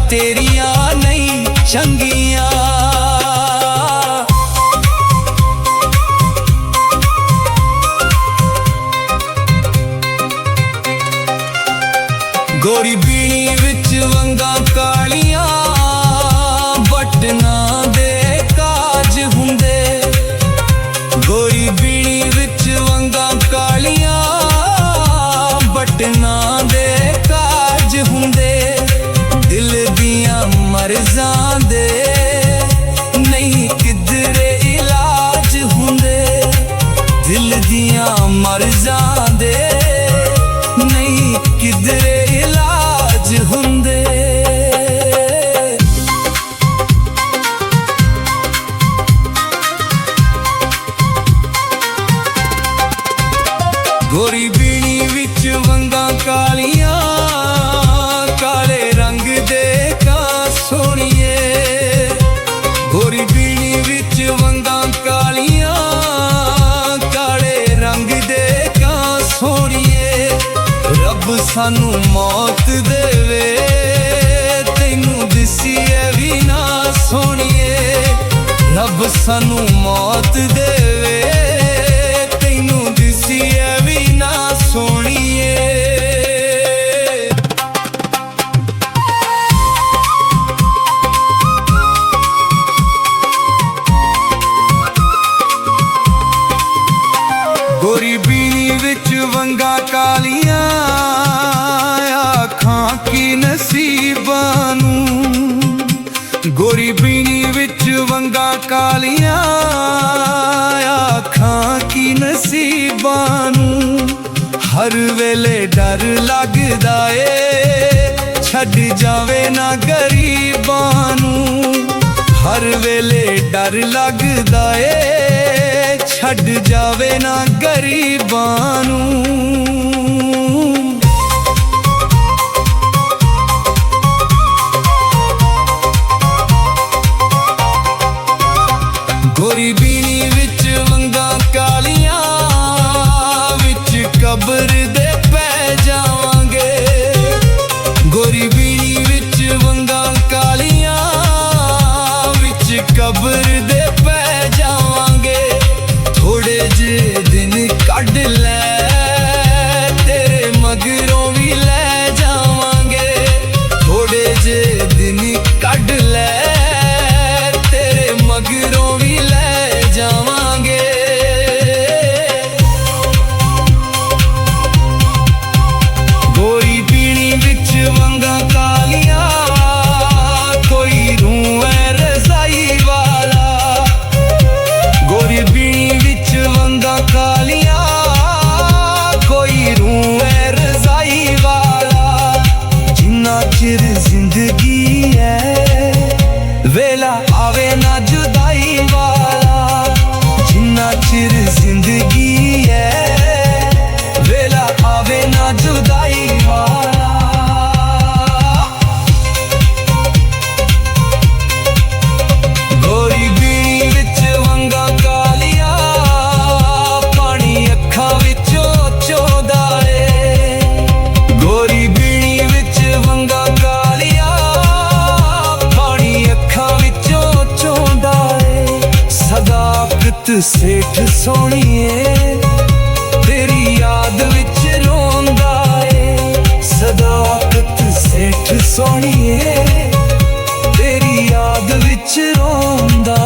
तेरियां नहीं चंगियां। गोरी बीणी विच वंगा कालियां, बटना दे काज हुंदे। गोरी बीणी विच वंगा कालियां, बटना दे काज हुंदे। दिल दियां मर्ज़ां दे नहीं किधरे इलाज हुंदे। दिल दियां मर्ज़ां दे नहीं किधरे इलाज हुंदे। गोरी बीणी विच वंगा कालियां, काले रंग दे का सोहणिए। गोरी बीणी विच वंगा कालियां, काले रंग दे का सोहणिए। रब सानू मौत देवे तैनू दिसीए भी ना सोहणिए। रब सानू मौत देवे तैनू दिसीए भी ना सोहणिए। गोरी बीणी विच वंगा कालियां, आखां की नसीबां नूं। गोरी बीणी विच वंगा कालियां, आखां की नसीबां नूं। हर वेले डर लगदा ए छड्ड जावे ना गरीबां नूं। हर वेले डर लगदा ए छड्ड जावे ना गरीबां नूं। गोरी बीणी विच वंगा कालियां, विच कब्र दे पै जावांगे। गोरी बीणी विच वंगा कालियां, विच कब्र दे पै जावांगे। थोड़े जे दिन कढ लै तेरे मगरों भी लै जावांगे। थोड़े जे दिन कढ लै तेरे मगरों भी लै जावांगे। गोरी बीणी विच वंगा कालियां, कोई रूए रज़ाई वाला। गोरी बीणी विच वंगा कालियां, कोई रूए रज़ाई वाला। जिन्ना चिर जिंदगी है वेला आवे ना जुदाई वाला। जिन्ना चिर जिंदगी है वेला आवे ना जुदाई वाला। गोरी बीणी विच वंगा कालियां, पानी अखां विचों चोंदा ए। गोरी बीणी विच वंगा कालियां, पानी अखां विचों चोंदा ए। सदाकत सेठ सोहणिए तेरी याद विच रोंदा ए। सदाकत सेठ सोहणिए तेरी याद विच रोंदा